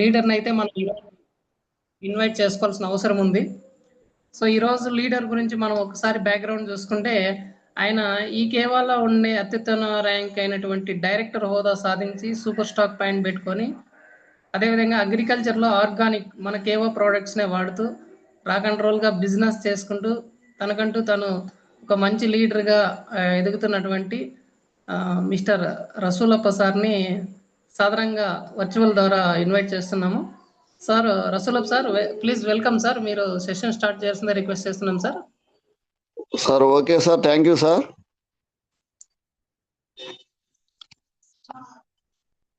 లీడర్ని అయితే మనం ఇన్వైట్ చేసుకోవాల్సిన అవసరం ఉంది. సో ఈరోజు లీడర్ గురించి మనం ఒకసారి బ్యాక్గ్రౌండ్ చూసుకుంటే, ఆయన ఈ కేవాలో ఉండే అత్యుత్తమ ర్యాంక్ అయినటువంటి డైరెక్టర్ హోదా సాధించి సూపర్ స్టాక్ పాయింట్ పెట్టుకొని, అదేవిధంగా అగ్రికల్చర్లో ఆర్గానిక్ మన కేవా ప్రోడక్ట్స్నే వాడుతూ రాక్ అండ్ రోల్గా బిజినెస్ చేసుకుంటూ తనకంటూ తను ఒక మంచి లీడర్గా ఎదుగుతున్నటువంటి మిస్టర్ రసూలప్ప సార్ని సాధారణంగా వర్చువల్ ద్వారా ఇన్వైట్ చేస్తున్నాము. Sir Rasulappa sir, please welcome sir. మీరు సెషన్ స్టార్ట్ చేయాల్సిందే రిక్వెస్ట్ చేస్తున్నాం sir. Sir okay sir, thank you sir.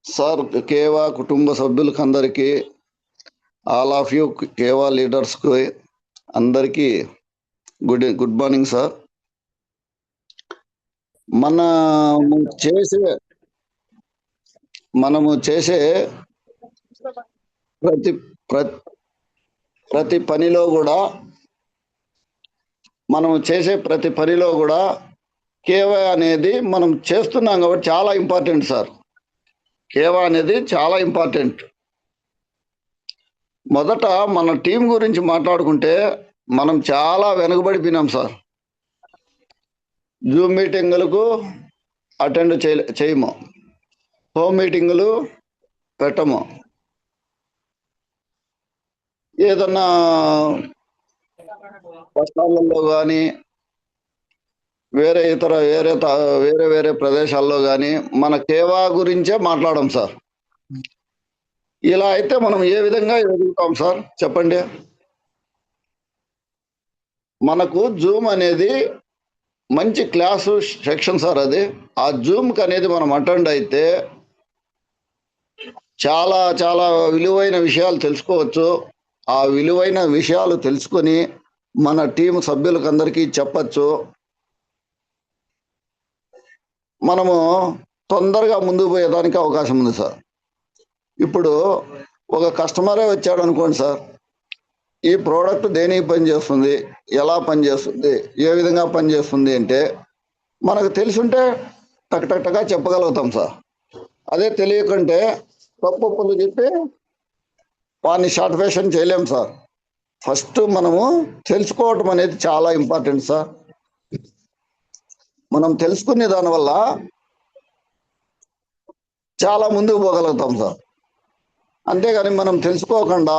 Sir కేవా కుటుంబ సభ్యులకు అందరికీ, ఆల్ ఆఫ్ యూ కేవా లీడర్స్కి అందరికీ గుడ్ మార్నింగ్ సార్. మనము చేసే ప్రతి పనిలో కూడా కేవా అనేది మనం చేస్తున్నాం కాబట్టి చాలా ఇంపార్టెంట్ సార్. కేవా అనేది చాలా ఇంపార్టెంట్. మొదట మన టీం గురించి మాట్లాడుకుంటే మనం చాలా వెనుకబడిపోయినాం సార్. జూమ్ మీటింగులకు అటెండ్ చేయము, హోమ్ మీటింగులు పెట్టము, ఏదన్నా కష్టాలలో కానీ వేరే ప్రదేశాల్లో కానీ మన కేవా గురించే మాట్లాడం సార్. ఇలా అయితే మనం ఏ విధంగా ఎదుగుతాం సార్ చెప్పండి. మనకు జూమ్ అనేది మంచి క్లాసు సెక్షన్ సార్. అది ఆ జూమ్కి అనేది మనం అటెండ్ అయితే చాలా చాలా విలువైన విషయాలు తెలుసుకోవచ్చు. ఆ విలువైన విషయాలు తెలుసుకొని మన టీం సభ్యులకు అందరికీ చెప్పచ్చు. మనము తొందరగా ముందుకు పోయేదానికి అవకాశం ఉంది సార్. ఇప్పుడు ఒక కస్టమరే వచ్చాడు అనుకోండి సార్, ఈ ప్రోడక్ట్ దేనికి పనిచేస్తుంది, ఎలా పనిచేస్తుంది, ఏ విధంగా పనిచేస్తుంది అంటే మనకు తెలుసుంటే టక్గా చెప్పగలుగుతాం సార్. అదే తెలియకుంటే తప్పులు చెప్పి వాడిని సాటిస్ఫాక్షన్ చేయలేం సార్. ఫస్ట్ మనము తెలుసుకోవటం అనేది చాలా ఇంపార్టెంట్ సార్. మనం తెలుసుకునే దానివల్ల చాలా ముందుకు పోగలుగుతాం సార్. అంతేగాని మనం తెలుసుకోకుండా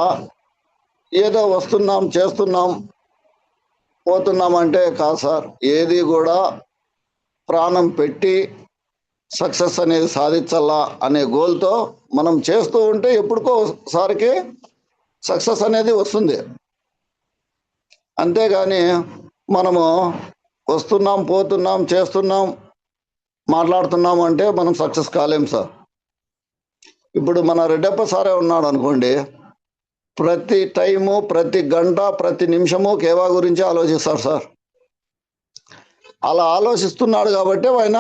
ఏదో వస్తున్నాం, చేస్తున్నాం, పోతున్నాం అంటే కాదు సార్. ఏది కూడా ప్రాణం పెట్టి సక్సెస్ అనేది సాధించాలా అనే గోల్తో మనం చేస్తూ ఉంటే ఎప్పటికోసారికి సక్సెస్ అనేది వస్తుంది. అంతేగాని మనము వస్తున్నాం, పోతున్నాం, చేస్తున్నాం, మాట్లాడుతున్నాం అంటే మనం సక్సెస్ కాలేం సార్. ఇప్పుడు మన రెడ్డప్ప సారే ఉన్నాడు అనుకోండి, ప్రతి టైము, ప్రతి గంట, ప్రతి నిమిషము కేవా గురించి ఆలోచిస్తాడు సార్. అలా ఆలోచిస్తున్నాడు కాబట్టి ఆయన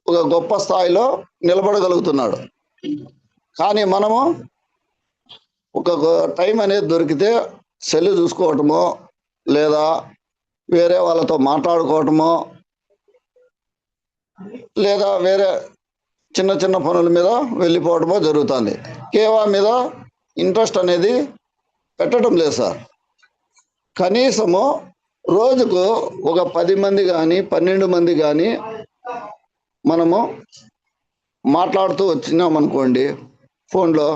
ఒక గొప్ప స్థాయిలో నిలబడగలుగుతున్నాడు. కానీ మనము ఒక టైం అనేది దొరికితే సెల్ చూసుకోవటమో లేదా వేరే వాళ్ళతో మాట్లాడుకోవటమో లేదా వేరే చిన్న పనుల మీద వెళ్ళిపోవటమో జరుగుతుంది. కేవా మీద ఇంట్రెస్ట్ అనేది పెట్టడం లేదు సార్. కనీసము రోజుకు ఒక 10 మంది కానీ 12 మంది కానీ మనము మాట్లాడుతూ వచ్చినామనుకోండి ఫోన్లో,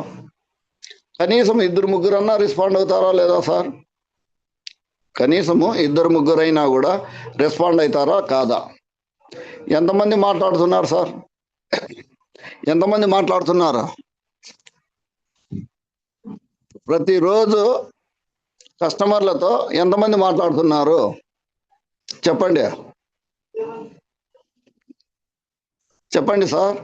కనీసం 2-3 రెస్పాండ్ అవుతారా లేదా సార్? కనీసము 2-3 కూడా రెస్పాండ్ అవుతారా కాదా? ఎంతమంది మాట్లాడుతున్నారు సార్? ఎంతమంది మాట్లాడుతున్నారు? ప్రతిరోజు కస్టమర్లతో ఎంతమంది మాట్లాడుతున్నారు చెప్పండి. చెప్పండి సార్.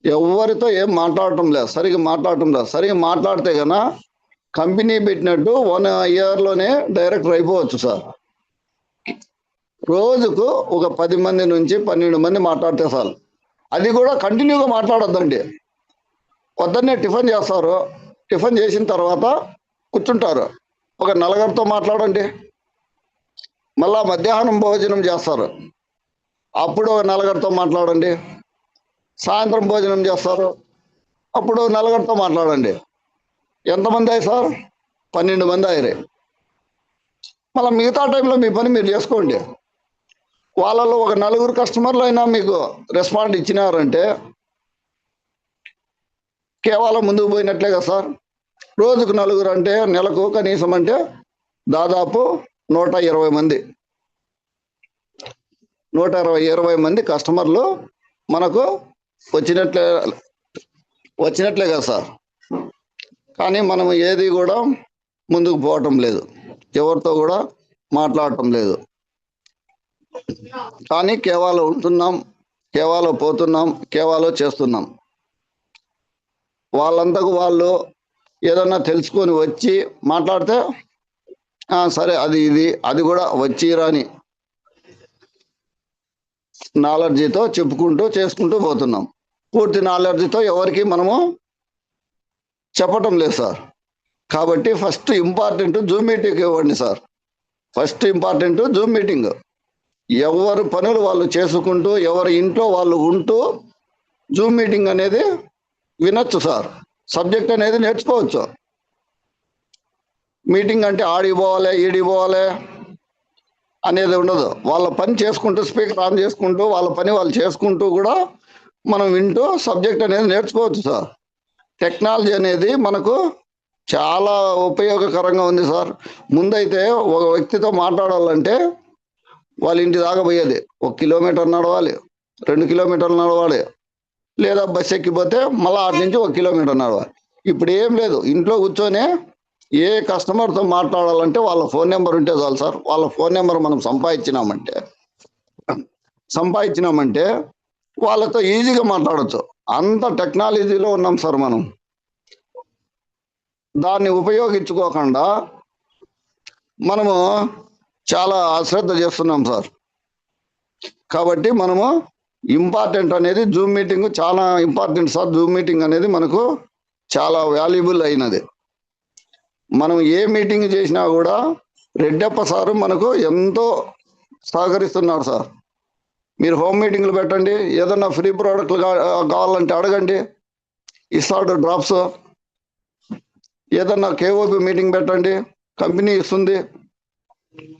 ఎవరితో ఏం మాట్లాడటం లేదు, సరిగ్గా మాట్లాడటం లేదు. సరిగ్గా మాట్లాడితే కన్నా కంపెనీ పెట్టినట్టు 1 ఇయర్లోనే డైరెక్టర్ అయిపోవచ్చు సార్. రోజుకు ఒక 10 మంది నుంచి 12 మంది మాట్లాడితే సార్. అది కూడా కంటిన్యూగా మాట్లాడొద్దండి. పొద్దున్నే టిఫిన్ చేస్తారు, టిఫిన్ చేసిన తర్వాత కూర్చుంటారు, ఒక 4 మాట్లాడండి. మళ్ళా మధ్యాహ్నం భోజనం చేస్తారు, అప్పుడు ఒక 4 మాట్లాడండి. సాయంత్రం భోజనం చేస్తారు. అప్పుడు నలుగురితో మాట్లాడండి. ఎంతమంది అయ్యారు సార్? 12 మంది అయ్యారు. మళ్ళీ మిగతా టైంలో మీ పని మీరు చేసుకోండి. వాళ్ళలో ఒక 4 కస్టమర్లు అయినా మీకు రెస్పాండ్ ఇచ్చినారంటే కేవలం ముందుకు పోయినట్లే కదా సార్. రోజుకు 4 అంటే నెలకు కనీసం అంటే దాదాపు 120 మంది 120 మంది కస్టమర్లు మనకు వచ్చినట్లే కదా సార్. కానీ మనం ఏది కూడా ముందుకు పోవటం లేదు, ఎవరితో కూడా మాట్లాడటం లేదు. కానీ కేవలం ఉంటున్నాం, కేవలం పోతున్నాం, కేవలం చేస్తున్నాం. వాళ్ళంతకు వాళ్ళు ఏదన్నా తెలుసుకొని వచ్చి మాట్లాడితే సరే అది ఇది అది కూడా వచ్చి రాని నాలెడ్జితో చెప్పుకుంటూ చేసుకుంటూ పోతున్నాం. పూర్తి నాలెడ్జితో ఎవరికి మనము చెప్పటం లేదు సార్. కాబట్టి ఫస్ట్ ఇంపార్టెంట్ జూమ్ మీటింగ్ ఇవ్వండి sir. First important Zoom meeting. ఎవరి పనులు వాళ్ళు చేసుకుంటూ ఎవరి ఇంట్లో వాళ్ళు ఉంటూ జూమ్ మీటింగ్ అనేది వినొచ్చు సార్. సబ్జెక్ట్ అనేది నేర్చుకోవచ్చు. మీటింగ్ అంటే ఆడికి పోవాలి ఈడికి పోవాలి అనేది ఉండదు. వాళ్ళ పని చేసుకుంటూ స్పీకర్ ఆన్ చేసుకుంటూ వాళ్ళ పని వాళ్ళు చేసుకుంటూ కూడా మనం వింటూ సబ్జెక్ట్ అనేది నేర్చుకోవచ్చు సార్. టెక్నాలజీ అనేది మనకు చాలా ఉపయోగకరంగా ఉంది సార్. ముందైతే ఒక వ్యక్తితో మాట్లాడాలంటే వాళ్ళ ఇంటి దాకా పోయేది 1 కిలోమీటర్ నడవాలి, 2 కిలోమీటర్లు నడవాలి, లేదా బస్ ఎక్కిపోతే మళ్ళీ అటు నుంచి 1 కిలోమీటర్ నడవాలి. ఇప్పుడు ఏం లేదు, ఇంట్లో కూర్చొని ఏ కస్టమర్తో మాట్లాడాలంటే వాళ్ళ ఫోన్ నెంబర్ ఉంటే చాలు సార్. వాళ్ళ ఫోన్ నెంబర్ మనం సంపాదించినామంటే వాళ్ళతో ఈజీగా మాట్లాడచ్చు. అంత టెక్నాలజీలో ఉన్నాం సార్ మనం. దాన్ని ఉపయోగించుకోకుండా మనము చాలా అశ్రద్ధ చేస్తున్నాం సార్. కాబట్టి మనము ఇంపార్టెంట్ అనేది జూమ్ మీటింగ్ చాలా ఇంపార్టెంట్ సార్. జూమ్ మీటింగ్ అనేది మనకు చాలా వాల్యుబుల్ అయినది. మనం ఏ మీటింగ్ చేసినా కూడా రెడ్డప్ప సారు మనకు ఎంతో సహకరిస్తున్నారు సార్. మీరు హోమ్ మీటింగ్లు పెట్టండి, ఏదన్నా ఫ్రీ ప్రోడక్ట్లు కావాలంటే అడగండి, ఇస్తాడు డ్రాప్స్. ఏదన్నా కేఓపి మీటింగ్ పెట్టండి, కంపెనీ ఇస్తుంది.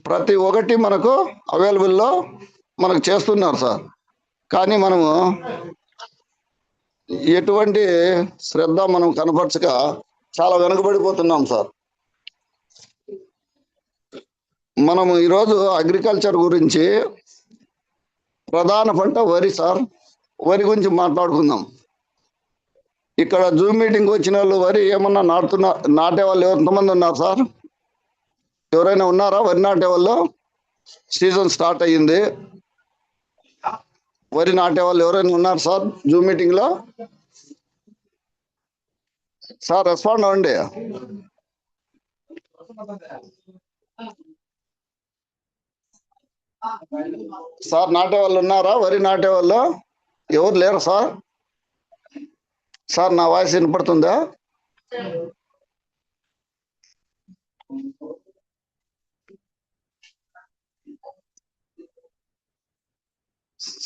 ప్రతి ఒక్కటి మనకు అవైలబుల్లో మనకు చేస్తున్నారు సార్. కానీ మనము ఎటువంటి శ్రద్ధ మనం కనపరచక చాలా వెనుకబడిపోతున్నాం సార్. మనము ఈరోజు అగ్రికల్చర్ గురించి ప్రధాన పంట వరి సార్. వరి గురించి మాట్లాడుకుందాం. ఇక్కడ జూమ్ మీటింగ్ వచ్చిన వాళ్ళు వరి ఏమన్నా నాటే వాళ్ళు ఎంతమంది ఉన్నారు సార్? ఎవరైనా ఉన్నారా వరి నాటే వాళ్ళు? సీజన్ స్టార్ట్ అయ్యింది, వరి నాటే వాళ్ళు ఎవరైనా ఉన్నారు సార్ జూమ్ మీటింగ్ లో? సార్ రెస్పాండ్ అవ్వండి సార్. నాటే వాళ్ళు ఉన్నారా? వరి నాటే వాళ్ళు ఎవరు లేరు సార్? సార్ నా వాయిస్ వినపడుతుందా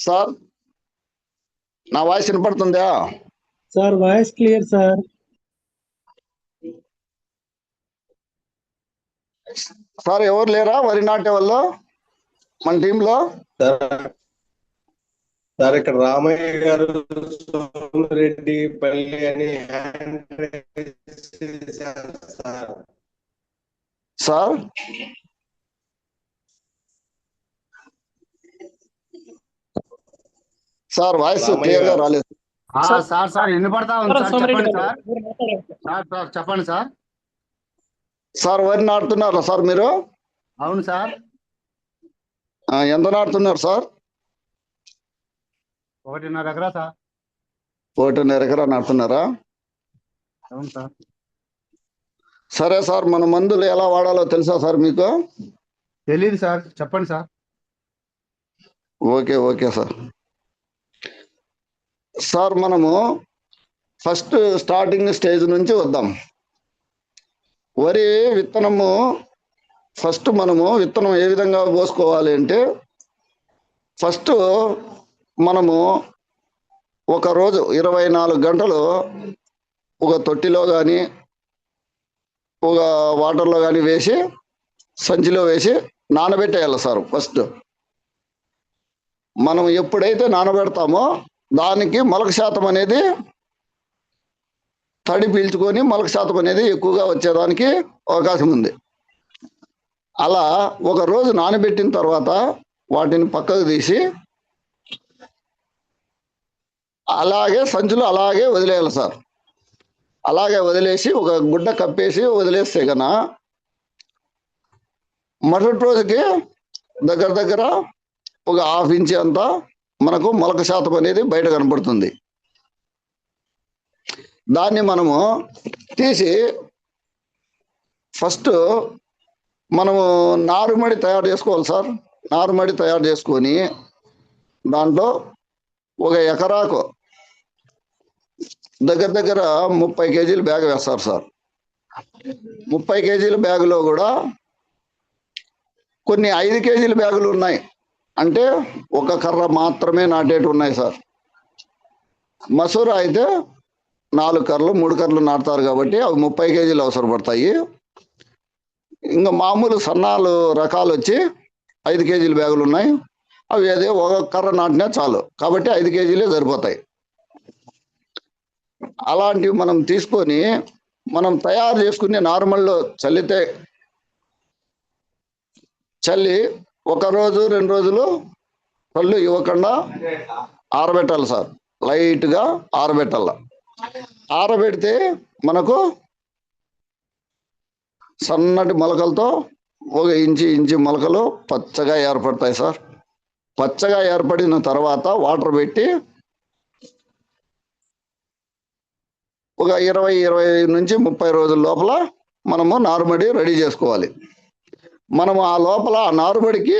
సార్? నా వాయిస్ వినపడుతుందా sir? Voice clear sir. Sir ఎవరు లేరా వరి నాటే వాళ్ళు మన టీంలో? సార్ ఇక్కడ రామయ్య గారు, సోమిరెడ్డి పల్లి అని హ్యాండ్ రైజ్ చేశారు sir. Sir sir voice clear గా రాలేదు సార్ వినపడతా ఉంది సార్. చెప్పండి సార్. చెప్పండి సార్. సార్ వరి నాటుతున్నారా సార్ మీరు? అవును సార్. ఎంత నాటుతున్నారు సార్? 1.5 ఎకరా సార్. 1.5 ఎకరా నాటుతున్నారా? అవును సార్. సరే సార్, మన మందులు ఎలా వాడాలో తెలుసా సార్ మీకు? తెలియదు సార్, చెప్పండి సార్. Okay sir. సార్ మనము ఫస్ట్ స్టార్టింగ్ స్టేజ్ నుంచి వద్దాం. వరి విత్తనము ఫస్ట్ మనము విత్తనం ఏ విధంగా పోసుకోవాలి అంటే, ఫస్ట్ మనము ఒక రోజు 24 గంటలు ఒక తొట్టిలో కానీ ఒక వాటర్లో కానీ వేసి సంచిలో వేసి నానబెట్టేయాలి సార్. ఫస్ట్ మనం ఎప్పుడైతే నానబెడతామో దానికి మొలక శాతం అనేది తడి పీల్చుకొని మొలక శాతం అనేది ఎక్కువగా వచ్చేదానికి అవకాశం ఉంది. అలా ఒక రోజు నానబెట్టిన తర్వాత వాటిని పక్కకు తీసి అలాగే సంచులు అలాగే వదిలేయాలి సార్. అలాగే వదిలేసి ఒక గుడ్డ కప్పేసి వదిలేస్తే కన్నా మరుసటి రోజుకి దగ్గర దగ్గర ఒక 1/2 ఇంచ్ అంతా మనకు మొలక శాతం అనేది బయట కనపడుతుంది. దాన్ని మనము తీసి ఫస్ట్ మనము నారుమడి తయారు చేసుకోవాలి సార్. నారుమడి తయారు చేసుకొని దాంట్లో ఒక ఎకరాకు దగ్గర దగ్గర 30 కేజీల బ్యాగ్ వేస్తారు సార్. 30 కేజీల బ్యాగులో కూడా కొన్ని 5 కేజీల బ్యాగులు ఉన్నాయి. అంటే ఒక కర్ర మాత్రమే నాటేటి ఉన్నాయి సార్. మసూర అయితే 4 కర్రలు 3 కర్రలు నాటుతారు కాబట్టి అవి 30 కేజీలు అవసరపడతాయి. ఇంకా మామూలు సన్నాలు రకాలు వచ్చి 5 కేజీల బ్యాగులు ఉన్నాయి. అవి అదే ఒక కర్ర నాటినా చాలు కాబట్టి 5 కేజీలే సరిపోతాయి. అలాంటివి మనం తీసుకొని మనం తయారు చేసుకునే నార్మల్లో చల్లి 1 రోజు 2 రోజులు కళ్ళు ఇవ్వకుండా ఆరబెట్టాలి సార్. లైట్గా ఆరబెట్టాల. ఆరబెడితే మనకు సన్నటి మొలకలతో ఒక ఇంచి మొలకలు పచ్చగా ఏర్పడతాయి సార్. పచ్చగా ఏర్పడిన తర్వాత వాటర్ పెట్టి ఒక 20 నుంచి 30 రోజుల లోపల మనము నారుమడి రెడీ చేసుకోవాలి. మనము ఆ లోపల ఆ నారుమడికి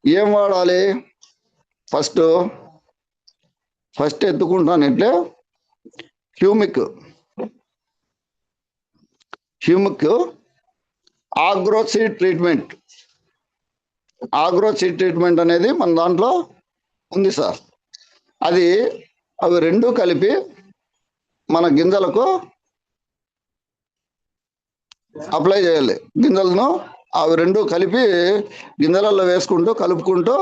ఏం వాడాలి? ఫస్ట్ ఎత్తుకుంటాను ఇట్లే హ్యూమిక్ ఆగ్రోసీడ్ ట్రీట్మెంట్ అనేది మన దాంట్లో ఉంది సార్. అవి రెండు కలిపి మన గింజలకు అప్లై చేయాలి. గింజలను అవి రెండు కలిపి గింజలలో వేసుకుంటూ కలుపుకుంటూ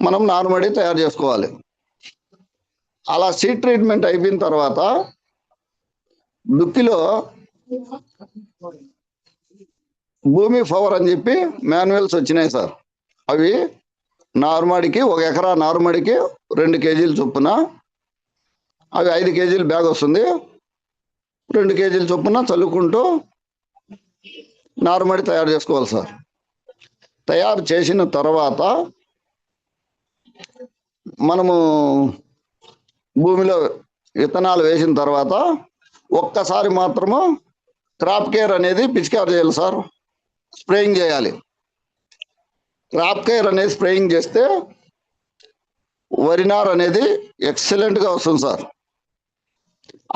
మనం నారుమడి తయారు చేసుకోవాలి. అలా సీడ్ ట్రీట్మెంట్ అయిపోయిన తర్వాత దుక్కిలో భూమి పవర్ అని చెప్పి మాన్యువల్స్ వచ్చినాయి సార్. అవి నారుమడికి 1 ఎకరా నారుమడికి 2 కేజీలు చొప్పున అవి 5 కేజీల బ్యాగ్ వస్తుంది. 2 కేజీల చొప్పున చల్లుకుంటూ నారుమడి తయారు చేసుకోవాలి సార్. తయారు చేసిన తర్వాత మనము భూమిలో విత్తనాలు వేసిన తర్వాత ఒక్కసారి మాత్రము క్రాప్ కేర్ అనేది పిచికారి చేయాలి సార్. స్ప్రేయింగ్ చేయాలి. క్రాప్ కేర్ అనేది స్ప్రేయింగ్ చేస్తే వరి నారు అనేది ఎక్సలెంట్గా వస్తుంది సార్.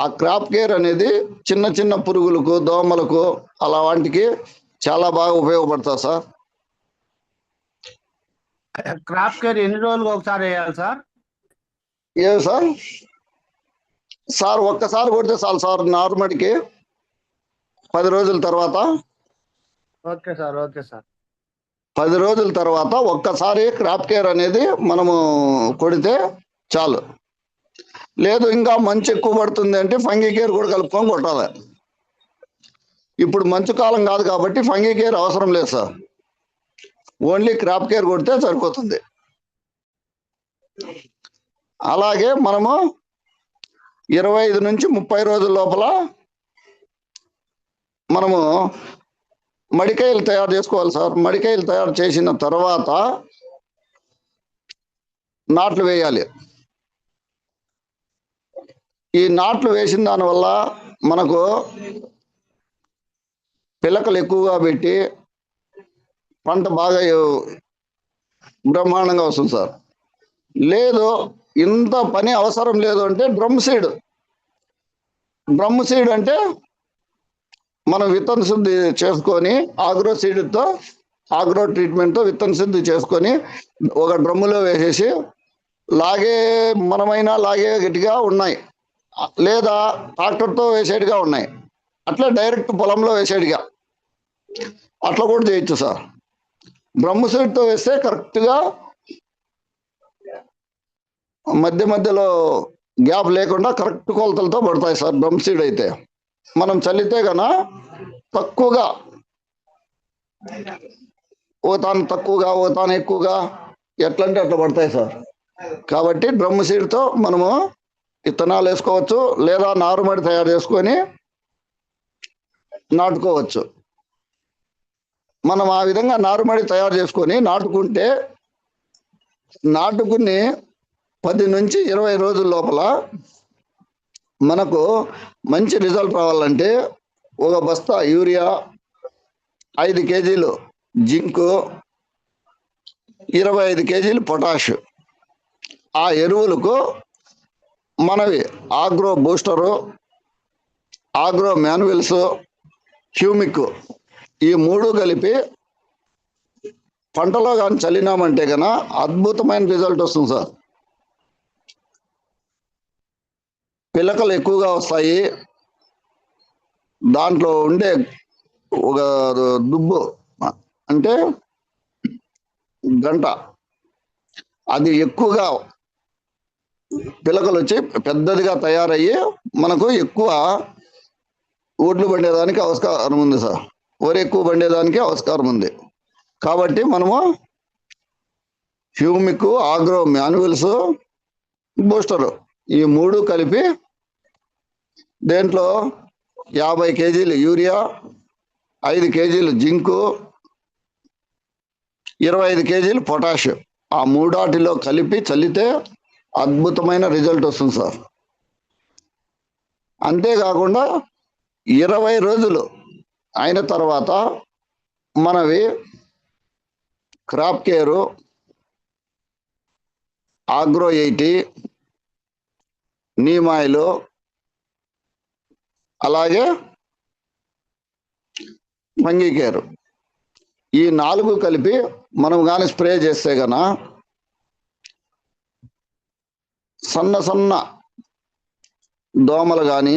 ఆ క్రాప్ కేర్ అనేది చిన్న పురుగులకు దోమలకు అలా వాటికి చాలా బాగా ఉపయోగపడుతుంది సార్. క్రాప్ కేర్ ఎన్ని రోజులకు ఒకసారి వేయాలి సార్? ఏమి సార్ ఒక్కసారి కొడితే చాలు సార్. నారుమడికి 10 రోజుల తర్వాత ఓకే సార్ 10 రోజుల తర్వాత ఒక్కసారి క్రాప్ కేర్ అనేది మనము కొడితే చాలు. లేదు ఇంకా మంచు ఎక్కువ పడుతుంది అంటే ఫంగీ కేర్ కూడా కలుపుకొని కొట్టాలి. ఇప్పుడు మంచు కాలం కాదు కాబట్టి ఫంగీ కేర్ అవసరం లేదు సార్. ఓన్లీ క్రాప్ కేర్ కొడితే సరిపోతుంది. అలాగే మనము 25 నుంచి 30 రోజుల లోపల మనము మడికాయలు తయారు చేసుకోవాలి సార్. మడికాయలు తయారు చేసిన తర్వాత నాట్లు వేయాలి. ఈ నాట్లు వేసిన దానివల్ల మనకు పిలకలు ఎక్కువగా పెట్టి పంట బాగా బ్రహ్మాండంగా వస్తుంది సార్. లేదు ఇంత పని అవసరం లేదు అంటే డ్రమ్ సీడ్ అంటే మనం విత్తన శుద్ధి చేసుకొని ఆగ్రో ట్రీట్మెంట్తో విత్తన శుద్ధి చేసుకొని ఒక డ్రమ్ములో వేసేసి లాగే మనమైనా లాగే గట్టిగా ఉన్నాయి, లేదా ట్రాక్టర్తో వేసేట్టుగా ఉన్నాయి, అట్లా డైరెక్ట్ పొలంలో వేసేట్టుగా అట్లా కూడా చేయొచ్చు సార్. డ్రమ్ సీడ్తో వేస్తే కరెక్ట్గా మధ్య మధ్యలో గ్యాప్ లేకుండా కరెక్ట్ కొలతలతో పడతాయి సార్. డ్రమ్ సీడ్ అయితే మనం చల్లితే గన తక్కువగా, ఓ తాను తక్కువగా ఓ తాను ఎక్కువగా ఎట్లంటే అట్లా పడతాయి సార్. కాబట్టి డ్రమ్ సీడ్తో మనము విత్తనాలు వేసుకోవచ్చు, లేదా నారుమడి తయారు చేసుకొని నాటుకోవచ్చు. మనం ఆ విధంగా నారుమడి తయారు చేసుకొని నాటుకుంటే నాటుకుని 10 నుంచి 20 రోజుల లోపల మనకు మంచి రిజల్ట్ రావాలంటే ఒక బస్తా యూరియా, 5 కేజీలు జింకు, 25 కేజీలు పొటాష్, ఆ ఎరువులకు మనవి agro booster, agro manuals, humic, ఈ 3 కలిపి పంటలో కానీ చల్లినామంటే కన్నా అద్భుతమైన రిజల్ట్ వస్తుంది సార్. పిలకలు ఎక్కువగా వస్తాయి, దాంట్లో ఉండే ఒక దుబ్బు అంటే గంట అది ఎక్కువగా పిలకలు వచ్చి పెద్దదిగా తయారయ్యి మనకు ఎక్కువ ఒడ్లు పండేదానికి ఆస్కారం ఉంది సార్. వరి ఎక్కువ పండేదానికి ఆస్కారం ఉంది. కాబట్టి మనము హ్యూమిక్, ఆగ్రో మాన్యువల్స్, బూస్టరు, ఈ 3 కలిపి దేంట్లో 50 కేజీలు యూరియా, 5 కేజీలు జింకు, 25 కేజీలు పొటాష్, ఆ 3 కలిపి చల్లితే అద్భుతమైన రిజల్ట్ వస్తుంది సార్. అంతేకాకుండా 20 రోజులు అయిన తర్వాత మనవి crop care, agro 80, neem oil, అలాగే ఫంగీ కేరు, ఈ 4 కలిపి మనం కానీ స్ప్రే చేస్తే గన సన్న సన్న దోమలు కానీ,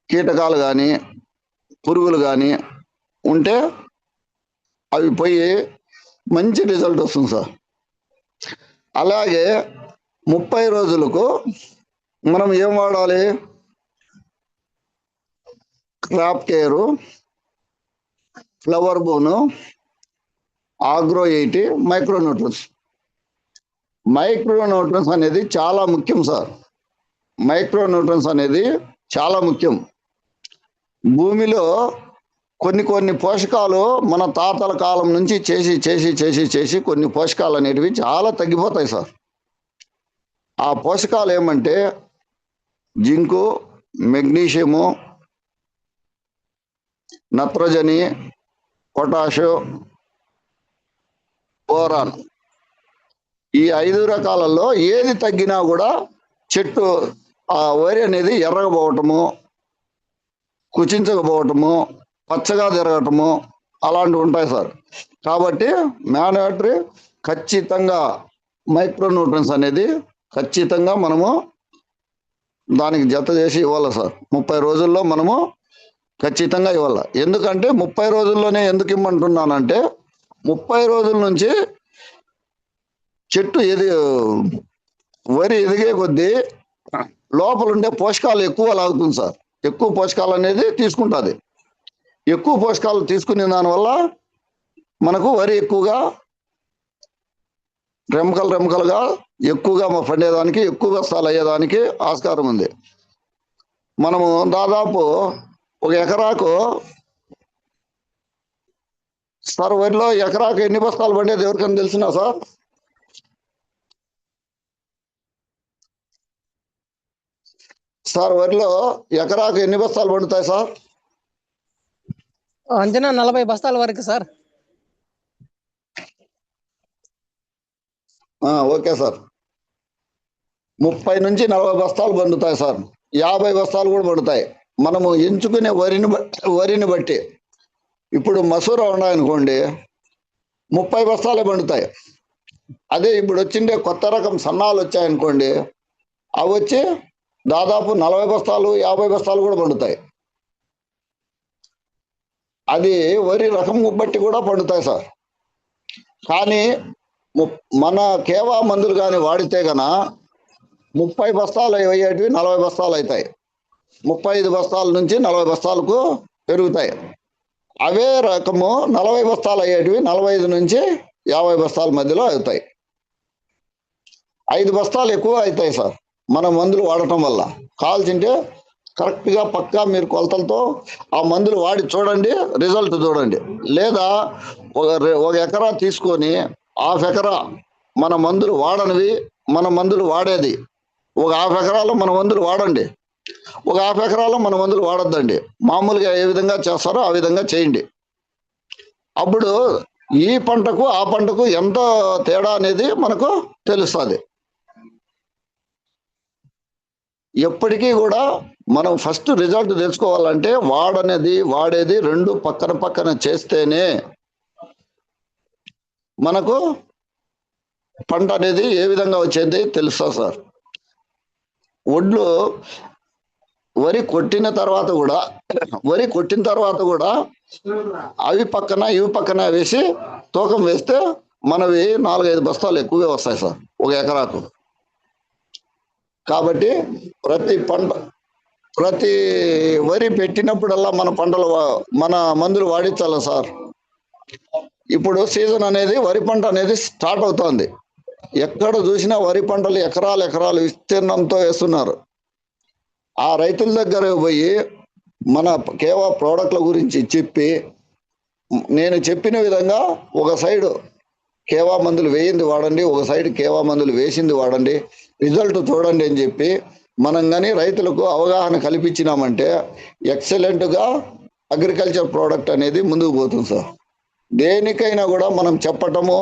కీటకాలు కానీ, పురుగులు కానీ ఉంటే అవి పోయి మంచి రిజల్ట్ వస్తుంది సార్. అలాగే 30 రోజులకు మనం ఏం వాడాలి? క్రాప్ కేరు, ఫ్లవర్ బోను, ఆగ్రో 80, మైక్రోన్యూట్రన్స్. మైక్రోన్యూట్రన్స్ అనేది చాలా ముఖ్యం సార్. మైక్రోన్యూట్రన్స్ అనేది చాలా ముఖ్యం. భూమిలో కొన్ని పోషకాలు మన తాతల కాలం నుంచి చేసి కొన్ని పోషకాలు అనేటివి చాలా తగ్గిపోతాయి సార్. ఆ పోషకాలు ఏమంటే జింకు, మెగ్నీషియము, నత్రజని, పొటాషు, బోరాన్, ఈ 5 రకాలలో ఏది తగ్గినా కూడా చెట్టు ఆ వరి అనేది ఎర్రగపోవటము, కుచించకపోవటము, పచ్చగా తిరగటము అలాంటివి ఉంటాయి సార్. కాబట్టి మ్యాన్యూటరీ ఖచ్చితంగా మైక్రోన్యూట్రన్స్ అనేది ఖచ్చితంగా మనము దానికి జత చేసి ఇవ్వాలి సార్. 30 రోజుల్లో మనము ఖచ్చితంగా ఇవ్వాలి. ఎందుకంటే 30 రోజుల్లోనే ఎందుకు ఇమ్మంటున్నానంటే 30 రోజుల నుంచి చెట్టు వరి ఎదిగే కొద్దీ లోపల ఉండే పోషకాలు ఎక్కువ లాగుతుంది సార్. ఎక్కువ పోషకాలు అనేది తీసుకుంటుంది. ఎక్కువ పోషకాలు తీసుకునే దానివల్ల మనకు వరి ఎక్కువగా రెమ్మకలుగా ఎక్కువగా పండేదానికి, ఎక్కువ బస్తాలు అయ్యేదానికి ఆస్కారం ఉంది. మనము దాదాపు 1 ఎకరాకు సార్, వరిలో ఎకరాకు ఎన్ని బస్తాలు పండేది ఎవరికైనా తెలిసినా సార్? సార్, వరిలో ఎకరాకు ఎన్ని బస్తాలు పండుతాయి సార్? అంచనా 40 బస్తాల వరకు సార్. Okay sir. 30 నుంచి 40 బస్తాలు పండుతాయి సార్. 50 బస్తాలు కూడా పండుతాయి. మనము ఎంచుకునే వరిని బట్టి. ఇప్పుడు మసూర ఉన్నాయనుకోండి 30 బస్తాలే పండుతాయి. అదే ఇప్పుడు వచ్చిండే కొత్త రకం సన్నాలు వచ్చాయనుకోండి, అవి వచ్చి దాదాపు 40 బస్తాలు 50 బస్తాలు కూడా పండుతాయి. అది వరి రకం బట్టి కూడా పండుతాయి సార్. కానీ మన కేవా మందులు కానీ వాడితే గన 30 బస్తాలు అయ్యేటివి 40 బస్తాలు అవుతాయి. 35 బస్తాల నుంచి 40 బస్తాలకు పెరుగుతాయి. అవే రకము 40 బస్తాలు అయ్యేటివి 45 నుంచి 50 బస్తాల మధ్యలో అవుతాయి. 5 బస్తాలు ఎక్కువ అవుతాయి సార్ మన మందులు వాడటం వల్ల. కావాల్సింటే కరెక్ట్గా పక్కా మీరు కొలతలతో ఆ మందులు వాడి చూడండి, రిజల్ట్ చూడండి. లేదా ఒక ఎకరా తీసుకొని హాఫ్ ఎకరా మన మందులు వాడనివి, మన మందులు వాడేది. ఒక హాఫ్ ఎకరాలో మన మందులు వాడండి, ఒక హాఫ్ ఎకరాలో మన మందులు వాడొద్దండి. మామూలుగా ఏ విధంగా చేస్తారో ఆ విధంగా చేయండి. అప్పుడు ఈ పంటకు ఆ పంటకు ఎంత తేడా అనేది మనకు తెలుస్తుంది. ఎప్పటికీ కూడా మనం ఫస్ట్ రిజల్ట్ తెలుసుకోవాలంటే వాడేది రెండు పక్కన పక్కన చేస్తేనే మనకు పంట అనేది ఏ విధంగా వచ్చేది తెలుస్తుంది సార్. వరి కొట్టిన తర్వాత కూడా అవి పక్కన ఇవి పక్కన వేసి తూకం వేస్తే మనవి 4-5 బస్తాలు ఎక్కువే వస్తాయి సార్ ఒక ఎకరాకు. కాబట్టి ప్రతి వరి పెట్టినప్పుడల్లా మన మందులు వాడించాలి సార్. ఇప్పుడు సీజన్ అనేది వరి పంట అనేది స్టార్ట్ అవుతోంది. ఎక్కడ చూసినా వరి పంటలు ఎకరాలు విస్తీర్ణంతో వేస్తున్నారు. ఆ రైతుల దగ్గర పోయి మన కేవా ప్రోడక్ట్ల గురించి చెప్పి, నేను చెప్పిన విధంగా ఒక సైడు కేవా మందులు వేయింది వాడండి, ఒక సైడ్ కేవా మందులు వేసింది వాడండి, రిజల్ట్ చూడండి అని చెప్పి మనం కానీ రైతులకు అవగాహన కల్పించినామంటే ఎక్సలెంట్గా అగ్రికల్చర్ ప్రోడక్ట్ అనేది ముందుకు పోతుంది సార్. దేనికైనా కూడా మనం చెప్పటము,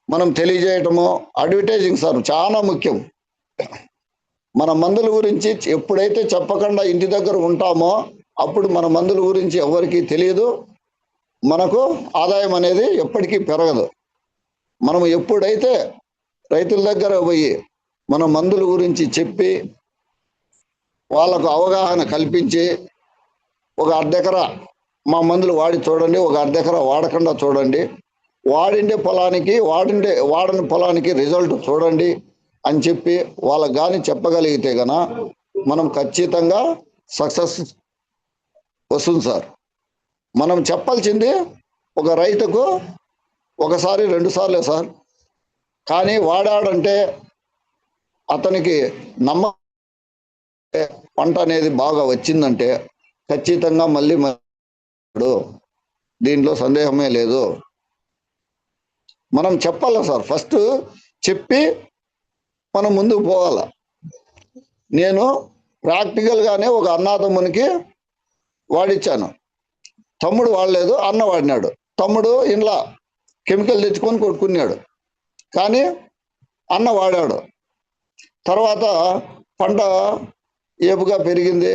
మనం తెలియజేయటము, అడ్వర్టైజింగ్ సార్ చాలా ముఖ్యం. మన మందుల గురించి ఎప్పుడైతే చెప్పకుండా ఇంటి దగ్గర ఉంటామో అప్పుడు మన మందుల గురించి ఎవరికి తెలియదు, మనకు ఆదాయం అనేది ఎప్పటికీ పెరగదు. మనం ఎప్పుడైతే రైతుల దగ్గర పోయి మన మందుల గురించి చెప్పి వాళ్ళకు అవగాహన కల్పించి ఒక అర్ధెకరా మా మందులు వాడి చూడండి, ఒక అర్ధెకరా వాడకుండా చూడండి, వాడని పొలానికి రిజల్ట్ చూడండి అని చెప్పి వాళ్ళకు కానీ చెప్పగలిగితే గన మనం ఖచ్చితంగా సక్సెస్ వస్తుంది సార్. మనం చెప్పాల్సింది ఒక రైతుకు ఒకసారి 2 సార్లే సార్. కానీ వాడాడంటే అతనికి పంట అనేది బాగా వచ్చిందంటే ఖచ్చితంగా మళ్ళీ దీంట్లో సందేహమే లేదు. మనం చెప్పాలి సార్, ఫస్ట్ చెప్పి మనం ముందుకు పోవాల. నేను ప్రాక్టికల్గానే ఒక అన్నాతమ్మునికి వాడిచ్చాను. తమ్ముడు వాడలేదు, అన్న వాడినాడు. తమ్ముడు ఇంట్లో కెమికల్ తెచ్చుకొని కొట్టుకున్నాడు, కానీ అన్న వాడాడు. తర్వాత పంట ఏపుగా పెరిగింది,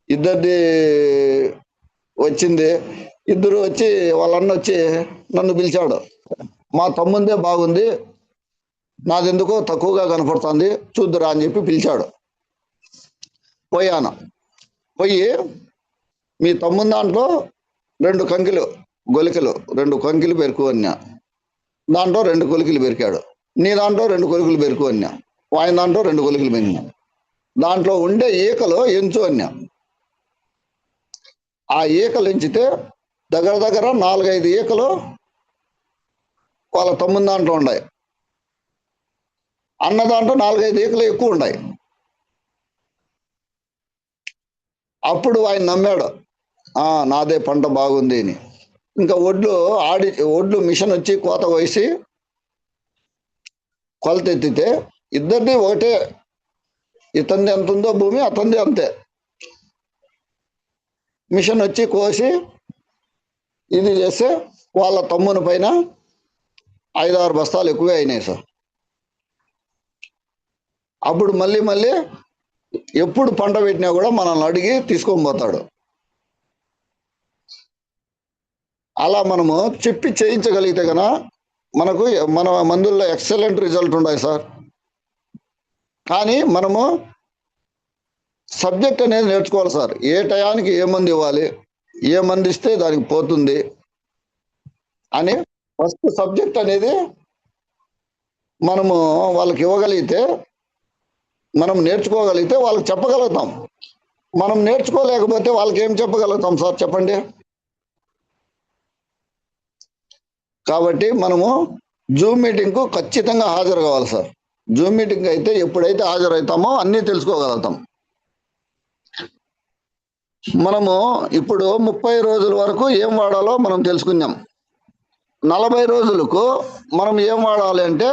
ఇద్దరిది వచ్చింది. ఇద్దరు వచ్చి వాళ్ళ అన్న వచ్చి నన్ను పిలిచాడు, మా తమ్ముందే బాగుంది, నాదెందుకో తక్కువగా కనపడుతుంది చూద్దురా అని చెప్పి పిలిచాడు. పోయాను. పోయి మీ తమ్ముని దాంట్లో 2 కంకిలు పెరుకువన్నా, దాంట్లో 2 కొలికలు పెరికాడు. నీ దాంట్లో 2 కొలికలు పెరుకువన్నా, ఆయన దాంట్లో 2 కొలికలు పెరిగినా. దాంట్లో ఉండే ఈకలు ఎంచు అన్నా. ఆ ఈకలు ఎంచితే దగ్గర 4-5 ఈకలు వాళ్ళ తమ్ముని దాంట్లో ఉన్నాయి. అన్న దాంట్లో 4-5 ఈకలు ఎక్కువ ఉన్నాయి. అప్పుడు ఆయన నమ్మాడు, నాదే పంట బాగుంది అని. ఇంకా ఒడ్లు మిషన్ వచ్చి కోత వేసి కొలత ఎత్తితే ఇద్దరిది ఒకటే, ఇతంది ఎంత ఉందో భూమి అతంది అంతే. మిషన్ వచ్చి కోసి ఇది చేస్తే వాళ్ళ తమ్ముని పైన 5-6 బస్తాలు ఎక్కువే అయినాయి సార్. అప్పుడు మళ్ళీ ఎప్పుడు పంట పెట్టినా కూడా మనల్ని అడిగి తీసుకొని పోతాడు. అలా మనము చెప్పి చేయించగలిగితే కనుక మనకు మన మందుల్లో ఎక్సలెంట్ రిజల్ట్ ఉన్నాయి సార్. కానీ మనము సబ్జెక్ట్ అనేది నేర్చుకోవాలి సార్. ఏ టయానికి ఏ మందు ఇవ్వాలి, ఏ మందు ఇస్తే దానికి పోతుంది అని ఫస్ట్ సబ్జెక్ట్ అనేది మనము వాళ్ళకి ఇవ్వగలిగితే, మనం నేర్చుకోగలిగితే వాళ్ళకి చెప్పగలుగుతాం. మనం నేర్చుకోలేకపోతే వాళ్ళకి ఏం చెప్పగలుగుతాం సార్ చెప్పండి. కాబట్టి మనము జూమ్ మీటింగ్కు ఖచ్చితంగా హాజరు కావాలి సార్. జూమ్ మీటింగ్ అయితే ఎప్పుడైతే హాజరవుతామో అన్నీ తెలుసుకోగలుగుతాం. మనము ఇప్పుడు 30 రోజుల వరకు ఏం వాడాలో మనం తెలుసుకున్నాం. 40 రోజులకు మనం ఏం వాడాలి అంటే,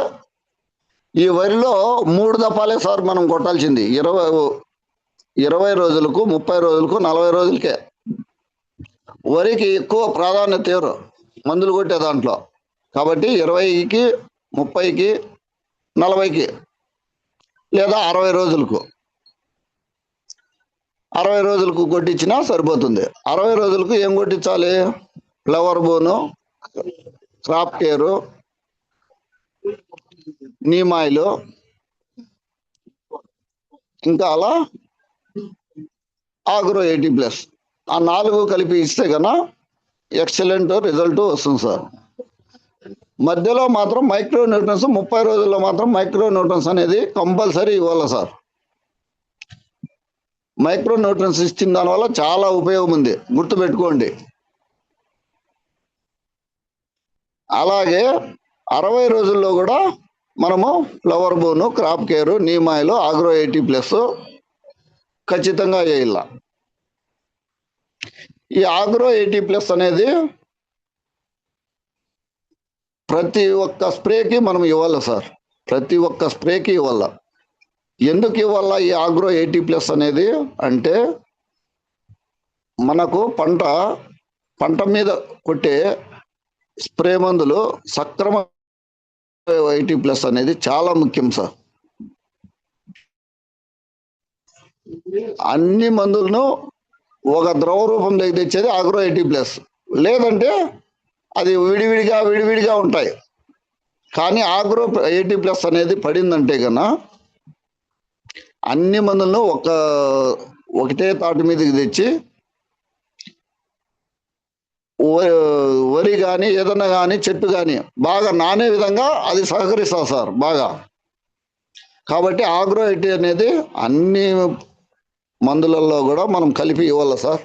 ఈ వరిలో 3 దఫాలే సార్ మనం కొట్టాల్సింది. 20 రోజులకు, 30 రోజులకు, 40 రోజులకే. వరికి ఎక్కువ ప్రాధాన్యత ఎవరు మందులు కొట్టే దాంట్లో. కాబట్టి 20కి, 30కి, 40కి లేదా 60 రోజులకు 60 రోజులకు కొట్టించినా సరిపోతుంది. 60 రోజులకు ఏం కొట్టించాలి? ఫ్లవర్ బోను, క్రాప్ కేరు, నీమ్ ఆయిల్, ఇంకా అలా ఆగ్రో 80+. ఆ 4 కలిపి ఇస్తే కన్నా ఎక్సలెంట్ రిజల్ట్ వస్తుంది సార్. మధ్యలో మాత్రం మైక్రో న్యూట్రన్స్ 30 రోజుల్లో మాత్రం మైక్రో న్యూట్రన్స్ అనేది కంపల్సరీ ఇవ్వాలి సార్. మైక్రో న్యూట్రన్స్ ఇచ్చిన దానివల్ల చాలా ఉపయోగం ఉంది, గుర్తుపెట్టుకోండి. అలాగే 60 రోజుల్లో కూడా మనము ఫ్లవర్ బోను, crop care, neem oil, agro 80+ ఖచ్చితంగా వేయాల. ఈ ఆగ్రో 80+ అనేది ప్రతి ఒక్క స్ప్రేకి మనం ఇవ్వాలి సార్. ప్రతి ఒక్క స్ప్రేకి ఇవ్వాల. ఎందుకు ఇవ్వాల ఈ ఆగ్రో 80+ అనేది అంటే, మనకు పంట మీద కొట్టే స్ప్రే మందులు సక్రమ 80+ అనేది చాలా ముఖ్యం సార్. అన్ని మందులను ఒక ద్రవ రూపం తెచ్చేది ఆగ్రో 80+. లేదంటే అది విడివిడిగా ఉంటాయి. కానీ ఆగ్రో 80+ అనేది పడిందంటే కన్నా అన్ని మందులను ఒకటే తాటి మీదకి తెచ్చి వరి కానీ ఏదన్నా కానీ చెట్టు కానీ బాగా నానే విధంగా అది సహకరిస్తుంది సార్ బాగా. కాబట్టి ఆగ్రో 80 అనేది అన్ని మందులలో కూడా మనం కలిపి ఇవ్వాలి సార్.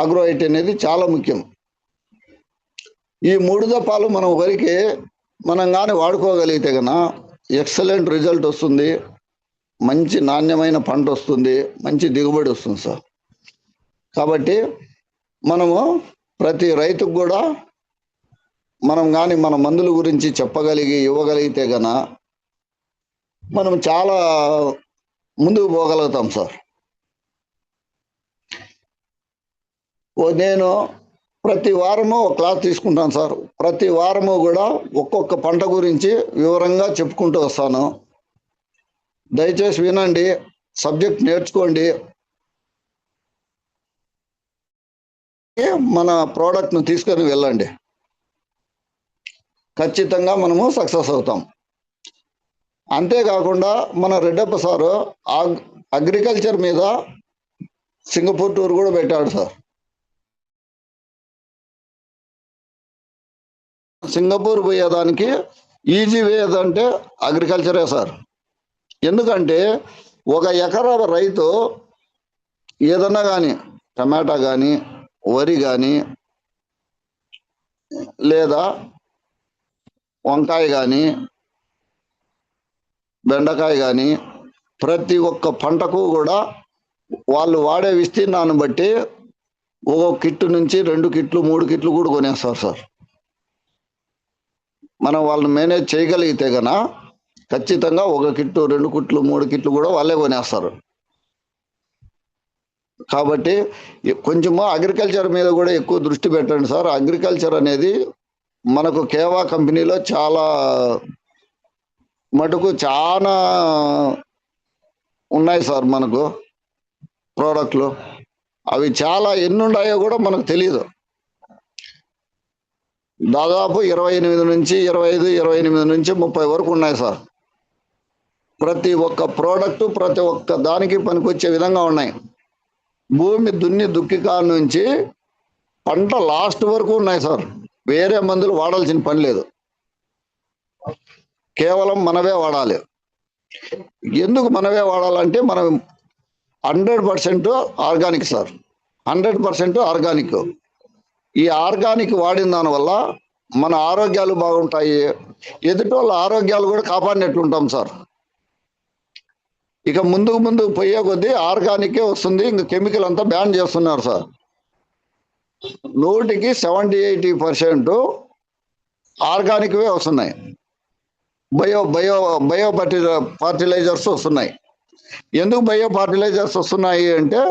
ఆగ్రో 80 అనేది చాలా ముఖ్యం. ఈ 3 దఫాలు మనం వరికి మనం కానీ వాడుకోగలిగితే కన్నా ఎక్సలెంట్ రిజల్ట్ వస్తుంది, మంచి నాణ్యమైన పంట వస్తుంది, మంచి దిగుబడి వస్తుంది సార్. కాబట్టి మనము ప్రతి రైతుకు కూడా మనం కానీ మన మందుల గురించి ఇవ్వగలిగితే గన మనం చాలా ముందుకు పోగలుగుతాం సార్. నేను ప్రతి వారము ఒక క్లాస్ తీసుకుంటాను సార్. ప్రతి వారము కూడా ఒక్కొక్క పంట గురించి వివరంగా చెప్పుకుంటూ వస్తాను. దయచేసి వినండి, సబ్జెక్ట్ నేర్చుకోండి, మన ప్రోడక్ట్ను తీసుకొని వెళ్ళండి. ఖచ్చితంగా మనము సక్సెస్ అవుతాం. అంతేకాకుండా మన రెడ్డప్ప సారు అగ్రికల్చర్ మీద సింగపూర్ టూర్ కూడా పెట్టాడు సార్. సింగపూర్ పోయేదానికి ఈజీ వే ఏదంటే అగ్రికల్చరే సార్. ఎందుకంటే 1 ఎకరా రైతు ఏదన్నా కానీ టమాటా కానీ, వరి కానీ, లేదా వంకాయ కానీ, బెండకాయ కానీ, ప్రతి ఒక్క పంటకు కూడా వాళ్ళు వాడే విస్తీర్ణాన్ని బట్టి 1 కిట్టు నుంచి 2 కిట్లు 3 కిట్లు కూడా కొనేస్తారు సార్. మనం వాళ్ళని మేనేజ్ చేయగలిగితే గన ఖచ్చితంగా 1 కిట్టు 2 కిట్లు 3 కిట్లు కూడా వాళ్ళే కొనేస్తారు. కాబట్టి కొంచెము అగ్రికల్చర్ మీద కూడా ఎక్కువ దృష్టి పెట్టండి సార్. అగ్రికల్చర్ అనేది మనకు కేవా కంపెనీలో చాలా మటుకు చాలా ఉన్నాయి సార్ మనకు ప్రోడక్ట్లు. అవి చాలా ఎన్ని ఉన్నాయో కూడా మనకు తెలియదు. దాదాపు 28 నుంచి 25, 28 నుంచి 30 వరకు ఉన్నాయి సార్. ప్రతి ఒక్క ప్రోడక్ట్ ప్రతి ఒక్క దానికి పనికొచ్చే విధంగా ఉన్నాయి. భూమి దున్ని దుక్కి కాడ నుంచి పంట లాస్ట్ వరకు ఉన్నాయి సార్. వేరే మందులు వాడాల్సిన పని లేదు, కేవలం మనవే వాడాలి. ఎందుకు మనవే వాడాలంటే మనం 100% ఆర్గానిక్ సార్, 100% ఆర్గానిక్. ఈ ఆర్గానిక్ వాడిన దానివల్ల మన ఆరోగ్యాలు బాగుంటాయి, ఎదుటోళ్ళ ఆరోగ్యాలు కూడా కాపాడినట్లు ఉంటాం సార్. ఇక ముందుకు పోయే కొద్దీ ఆర్గానికే వస్తుంది, ఇంకా కెమికల్ అంతా బ్యాన్ చేస్తున్నారు సార్. 100కి 70-80% ఆర్గానిక్వే వస్తున్నాయి, బయో ఫర్టిలైజర్స్ వస్తున్నాయి. ఎందుకు బయో ఫర్టిలైజర్స్ వస్తున్నాయి అంటే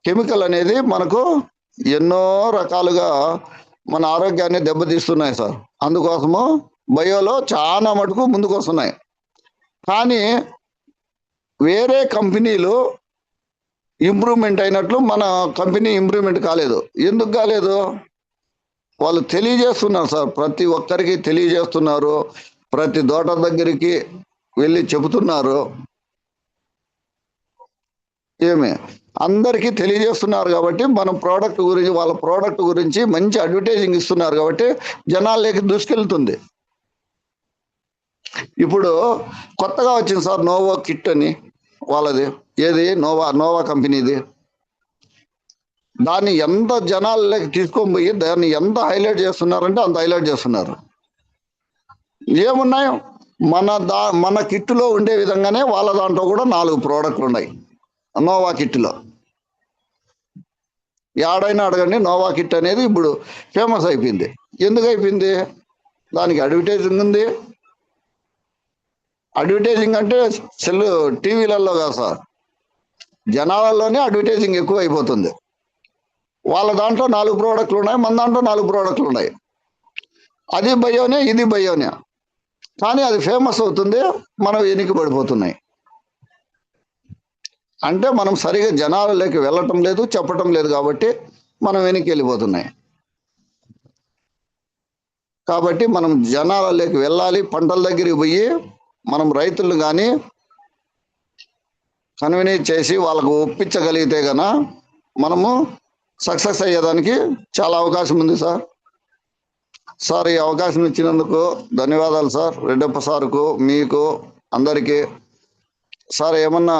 కెమికల్ అనేది మనకు ఎన్నో రకాలుగా మన ఆరోగ్యాన్ని దెబ్బతీస్తున్నాయి సార్. అందుకోసము బయోలో చాలా మటుకు ముందుకు వస్తున్నాయి. కానీ వేరే కంపెనీలు ఇంప్రూవ్మెంట్ అయినట్లు మన కంపెనీ ఇంప్రూవ్మెంట్ కాలేదు. ఎందుకు కాలేదు? వాళ్ళు తెలియజేస్తున్నారు సార్, ప్రతి ఒక్కరికి తెలియజేస్తున్నారు, ప్రతి తోట దగ్గరికి వెళ్ళి చెబుతున్నారు, అందరికీ తెలియజేస్తున్నారు. కాబట్టి మన ప్రోడక్ట్ గురించి, వాళ్ళ ప్రోడక్ట్ గురించి మంచి అడ్వర్టైజింగ్ ఇస్తున్నారు కాబట్టి జనాల్లోకి దూసుకెళ్తుంది. ఇప్పుడు కొత్తగా వచ్చింది సార్ నోవో కిట్ అని, వాళ్ళది ఏది నోవా కంపెనీది. దాన్ని ఎంత జనాల్లోకి తీసుకొని పోయి దాన్ని ఎంత హైలైట్ చేస్తున్నారంటే అంత హైలైట్ చేస్తున్నారు. ఏమున్నాయి మన కిట్లో ఉండే విధంగానే వాళ్ళ దాంట్లో కూడా 4 ప్రోడక్ట్లు ఉన్నాయి నోవా కిట్లో. ఏడైనా అడగండి, నోవా కిట్ అనేది ఇప్పుడు ఫేమస్ అయిపోయింది. ఎందుకు అయిపోయింది? దానికి అడ్వర్టైజింగ్ ఉంది. అడ్వర్టైజింగ్ అంటే టీవీలలో కాదు సార్, జనాలలోనే అడ్వర్టైజింగ్ ఎక్కువ అయిపోతుంది. వాళ్ళ దాంట్లో 4 ప్రోడక్ట్లు ఉన్నాయి, మన దాంట్లో 4 ప్రోడక్ట్లు ఉన్నాయి. అది బయోనే, ఇది బయోనే, కానీ అది ఫేమస్ అవుతుంది, మనం వెనక్కి పడిపోతున్నాయి. అంటే మనం సరిగా జనాలలోకి వెళ్ళటం లేదు, చెప్పటం లేదు కాబట్టి మనం వెనక్కి వెళ్ళిపోతున్నాయి. కాబట్టి మనం జనాలలోకి వెళ్ళాలి, పంటల దగ్గరికి పోయి మనం రైతులు కానీ కన్విన్స్ చేసి వాళ్ళకు ఒప్పించగలిగితే గన మనము సక్సెస్ అయ్యేదానికి చాలా అవకాశం ఉంది సార్. సార్, ఈ అవకాశం ఇచ్చినందుకు ధన్యవాదాలు సార్. రెడ్డప్ప సార్కు, మీకు అందరికీ. సార్, ఏమన్నా